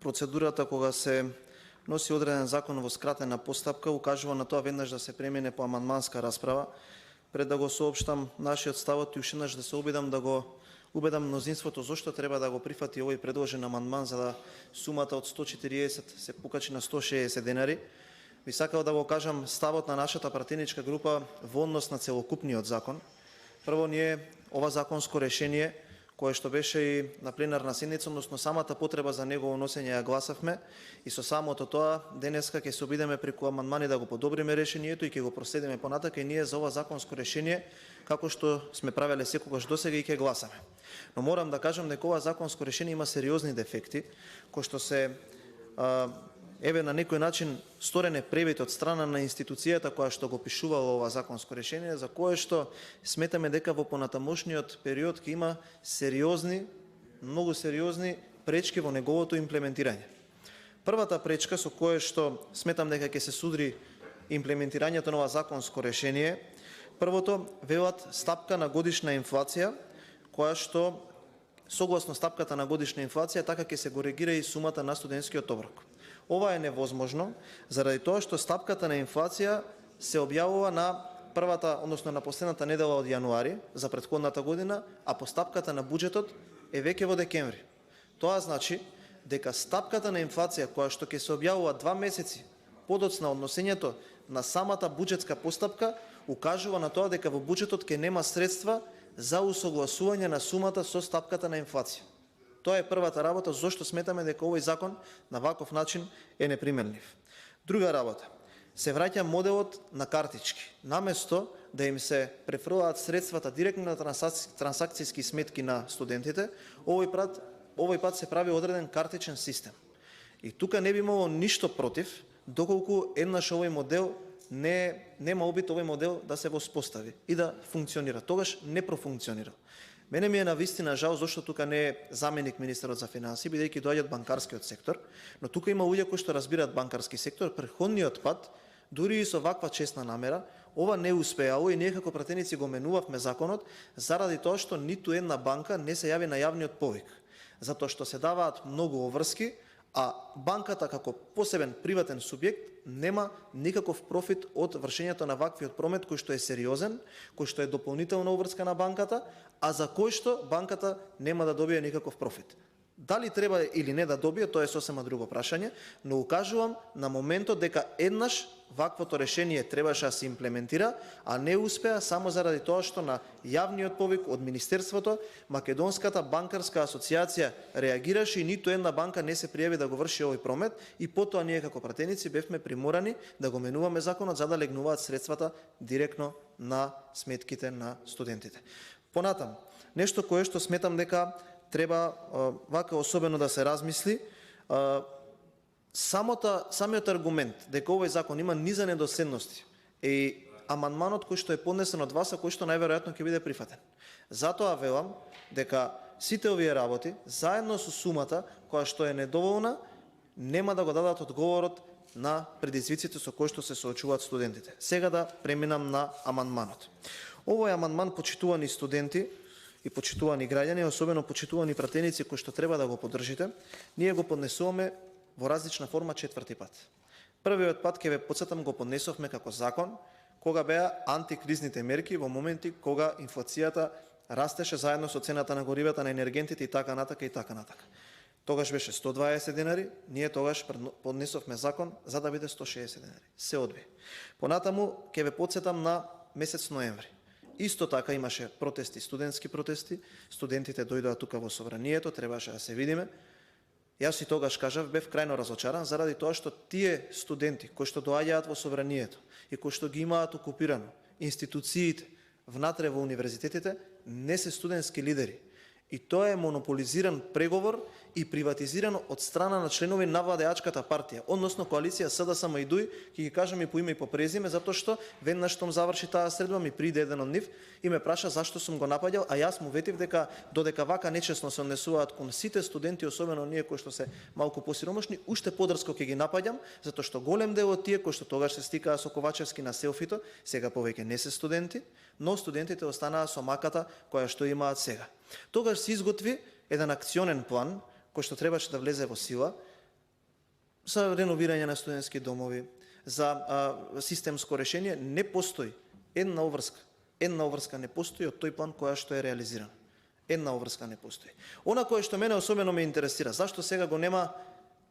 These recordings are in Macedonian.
процедурата кога се носи одреден закон во скратена постапка, укажува на тоа веднаш да се премине по амандманска расправа. Пред да го соопштам нашиот ставот и уште еднаш да се обидам да го убедам мнозинството зошто треба да го прифати овој предложен амандман за да сумата од 140 се покачи на 160 денари. Би сакал да го кажам ставот на нашата пратеничка група во однос на целокупниот закон. Прво, ние ова законско решение, кое што беше и на пленарна седница, односно самата потреба за негово носење ја гласавме и со самото тоа денеска ќе се обидеме преку амандмани да го подобриме решението и ќе го проследиме понатака и ние за ова законско решение, како што сме правеле секогаш досега и ќе гласаме. Но морам да кажам дека ова законско решение има сериозни дефекти, кои што се на некој начин сторене превид од страна на институцијата која што го пишувала ова законско решение, за кое што сметаме дека во понатамошниот период ќе има сериозни, многу сериозни пречки во неговото имплементирање. Првата пречка со кое што сметам дека ќе се судри имплементирањето на ова законско решение, првото велат стапка на годишна инфлација, која што согласно стапката на годишна инфлација така ќе се го регира и сумата на студентскиот оброк. Ова е невозможно заради тоа што стапката на инфлација се објавува на првата, односно на последната недела од јануари за претходната година, а по стапката на буџетот е веќе во декември. Тоа значи дека стапката на инфлација која што ќе се објавува 2 месеци подоцна од носењето на самата буџетска постапка укажува на тоа дека во буџетот ќе нема средства за усогласување на сумата со стапката на инфлација. Тоа е првата работа, зошто сметаме дека овој закон на ваков начин е неприменлив. Друга работа, се враќа моделот на картички. Наместо да им се префрлаат средствата директно на трансакцијски сметки на студентите, овој пат се прави одреден картичен систем. И тука не би имало ништо против, доколку еднаш овој модел нема обид овој модел да се воспостави и да функционира. Тогаш не профункционира. Мене ми е навистина жал зашто тука не е заменик министерот за финансии, бидејќи доаѓа од банкарскиот сектор, но тука има луѓе кои што разбираат банкарски сектор. Претходниот пат, дури и со ваква честна намера, ова не успеало и ние како пратеници го менувавме законот заради тоа што ниту една банка не се јави на јавниот повик, затоа што се даваат многу обврски, а банката како посебен приватен субјект нема никаков профит од вршењето на ваквиот промет кој што е сериозен, кој што е дополнителна обврска на банката, а за кој што банката нема да добие никаков профит. Дали треба или не да добие, тоа е сосема друго прашање, но укажувам на моментот дека еднаш ваквото решение требаше да се имплементира, а не успеа само заради тоа што на јавниот повик од Министерството Македонската банкарска асоциација реагираше и ниту една банка не се пријави да го врши овој промет и потоа ние како пратеници бевме приморани да го менуваме законот за да легнуваат средствата директно на сметките на студентите. Понатам, нешто кое што сметам дека треба вака особено да се размисли, самиот аргумент дека овој закон има низа недоследности е амандманот кој што е поднесен од вас, а кој што најверојатно ќе биде прифатен. Затоа велам дека сите овие работи, заедно со сумата која што е недоволна, нема да го дадат одговорот на предизвиците со кои што се соочуваат студентите. Сега да преминам на амандманот. Овој амандман, почитувани студенти и почитувани граѓани, особено почитувани пратеници кои што треба да го поддржите, ние го поднесуваме во различна форма 4-ти пат. Првиот пат, ќе ве потсетам, го поднесовме како закон, кога беа антикризните мерки во моменти кога инфлацијата растеше заедно со цената на горивата, на енергентите и така натака и така натака. Тогаш беше 120 денари, ние тогаш поднесовме закон за да биде 160 денари. Се одби. Понатаму ќе ве потсетам на месец ноември. Исто така имаше протести, студентски протести, студентите дојдоа тука во собранието, требаше да се видиме. Јас и тогаш кажав, бев крајно разочаран заради тоа што тие студенти кои што доаѓаат во собранието и кои што ги имаат окупирано институциите внатре во универзитетите, не се студентски лидери. И тоа е монополизиран преговор и приватизиран од страна на членови на владеачката партија, односно коалиција СДСМ и ДУИ, ќе ги кажам и по име и по презиме, затоа што веднаш штом заврши таа средба ми приде еден од нив и ме праша зашто сум го напаѓал, а јас му ветив дека додека вака нечесно се однесуваат кон сите студенти, особено ние кои што се малку посиромашни, уште подрско ќе ги напаѓам, затоа што голем дел од тие кои што тогаш се стикаа со Ковачевски на селфито, сега повеќе не се студенти, но студентите останаа со маката која што имаат сега. Тогаш се изготви еден акционен план кој што требаше да влезе во сила за реновирање на студентски домови, за системско решение, не постои една обврска не постои од тој план која што е реализиран. Една обврска не постои. Она кое што мене особено ме интересира, зашто сега го нема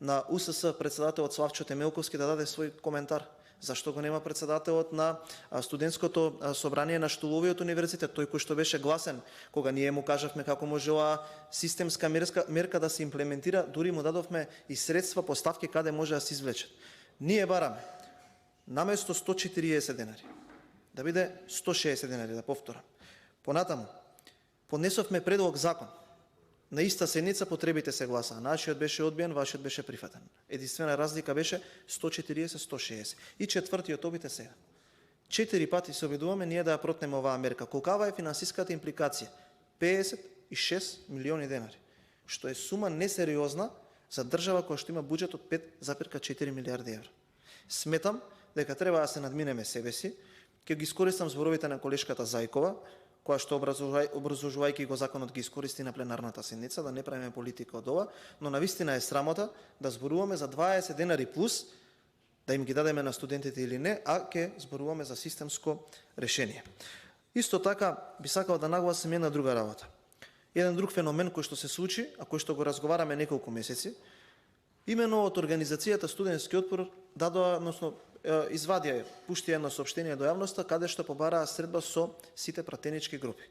на УСС председателот Славчо Темелковски да даде свој коментар? Зашто го нема председателот на студентското собрание на Штуловиот универзитет, тој кој што беше гласен кога ние му кажавме како може оваа системска мерка да се имплементира, дури му дадовме и средства, поставки каде може да се извлечат. Ние бараме наместо 140 денари да биде 160 денари, да повторам. Понатаму поднесовме предлог закон. На иста седница потребите се гласаа. Нашиот беше одбиен, вашиот беше прифатен. Единствена разлика беше 140-160. И четвртиот обид е сега. 4 пати се обидуваме ние да ја протнеме оваа мерка. Колкава е финансиската импликација? 56 милиони денари. Што е сума несериозна за држава која што има буџет од 5,4 милиарди евра. Сметам дека треба да се надминеме себе си. Ќе ги искористам зборовите на колешката Зајкова, која што образложувајќи го законот ги искористи на пленарната седница, да не правиме политика од ова, но навистина е срамота да зборуваме за 20 денари плюс, да им ги дадеме на студентите или не, а ќе зборуваме за системско решение. Исто така би сакал да нагласим една друга работа. Еден друг феномен кој што се случи, а кој што го разговараме неколку месеци, именно од организацијата Студентски отпор дадоа, односно извадија, пушти едно соопштение до јавноста, каде што побараа средба со сите пратенички групи.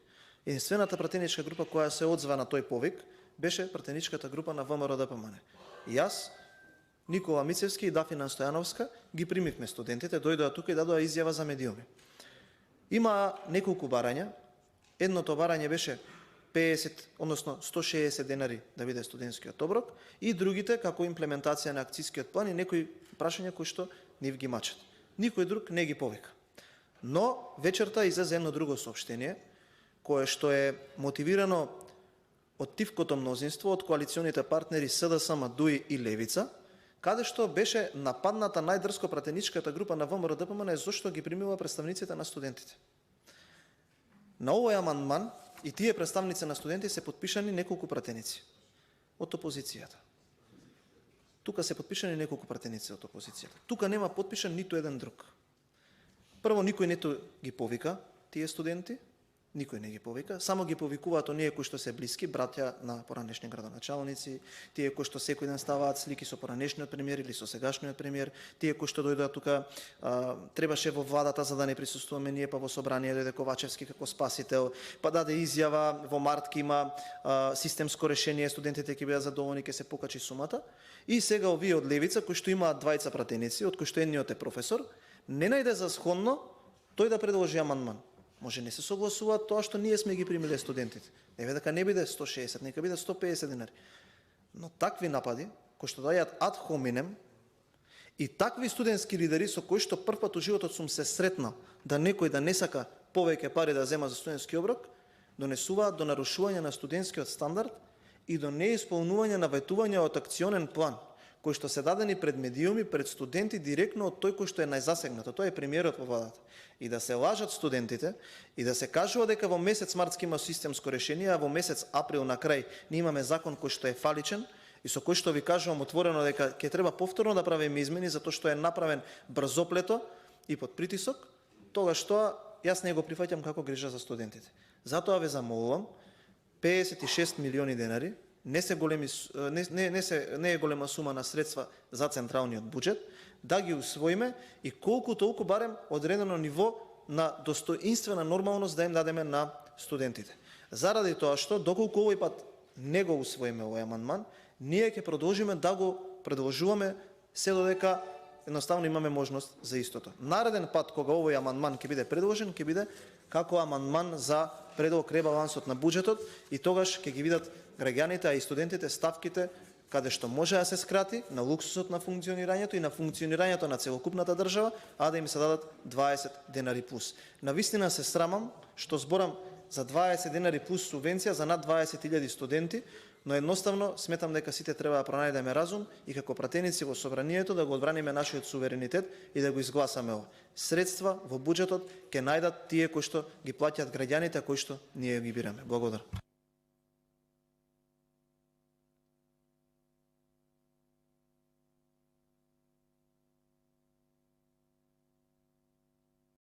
Единствената пратеничка група која се одзва на тој повик беше пратеничката група на ВМРО-ДПМН. Јас, Никола Мицевски и Дафина Стојановска ги примивме студентите, дојдоа тука и дадоа изјава за медиуми. Има неколку барања. Едното барање беше 50, односно 160 денари да биде студентскиот оброк и другите како имплементација на акцијскиот план и некои прашања кои што нив ги мачат. Никој друг не ги повика. Но вечерта излезе едно друго соопштение, кое што е мотивирано од тивкото мнозинство, од коалиционите партнери СДСМ, ДУИ и Левица, каде што беше нападната најдрско пратеничката група на ВМРО-ДПМН зашто ги примила представниците на студентите. На овој амандман и тие представници на студенти се подпишани неколку пратеници од опозицијата. Тука се подпишани неколку пратеници од опозицијата. Тука нема подпишан ниту еден друг. Прво, никој ниту ги повика тие студенти, никој не ги повика, само ги повикуваат оние кои што се блиски, браќа на поранешни градоначалници, тие кои што секој ден ставаат слики со поранешниот премиер или со сегашниот премиер, тие кои што дојдоа тука, требаше во владата за да не присуствуваме ние, па во собрание дојде Ковачевски како спасител, па даде изјава во март ќе има системско решение, студентите ќе бидат задоволни, ќе се покачи сумата. И сега овие од Левица кои што имаат двајца пратеници, од кои што едниот е професор, не најде за сходно тој да предложи амандман. Може не се согласуваат тоа што ние сме ги примиле студентите. Еве дека не биде 160, нека биде 150 денари. Но такви напади, кои што доаѓаат ад хоминем, и такви студентски лидери со кои што првпат у животот сум се сретнал да некој да не сака повеќе пари да зема за студентски оброк, донесуваат до нарушување на студентскиот стандард и до неисполнување на ветување од акционен план, кои што се дадени пред медиуми, пред студенти, директно од тој кој што е најзасегнат, тоа е премиерот во владата. И да се лажат студентите, и да се кажува дека во месец март има системско решение, а во месец април на крај ние имаме закон кој што е фаличен, и со кој што ви кажувам отворено дека ќе треба повторно да правиме измени, затоа што е направен брзоплето и под притисок, тогаш тоа јас не го прифаќам како грижа за студентите. Затоа ве замолувам, 56 милиони денари, не е голема сума на средства за централниот буџет, да ги усвоиме и колку толку барем одредено ниво на достоинствена нормалност да им дадеме на студентите. Заради тоа што, доколку овој пат не го усвоиме овој амандман, ние ќе продолжиме да го предложуваме се додека едноставно имаме можност за истото. Нареден пат кога овој амандман ќе биде предложен, ќе биде како амандман за предлог ребалансот на буџетот и тогаш ќе ги видат граѓаните, а и студентите ставките каде што може да се скрати на луксусот на функционирањето и на функционирањето на целокупната држава, а да им се дадат 20 денари плюс. Навистина се срамам што зборам за 20 денари плюс субвенција за над 20.000 студенти, но едноставно сметам дека сите треба да пронајдеме разум и како пратеници во собранието да го одбраниме нашиот суверенитет и да го изгласаме ова. Средства во буџетот ќе најдат тие кои што ги плаќаат граѓаните, кои што ние ги бираме. Благодарам.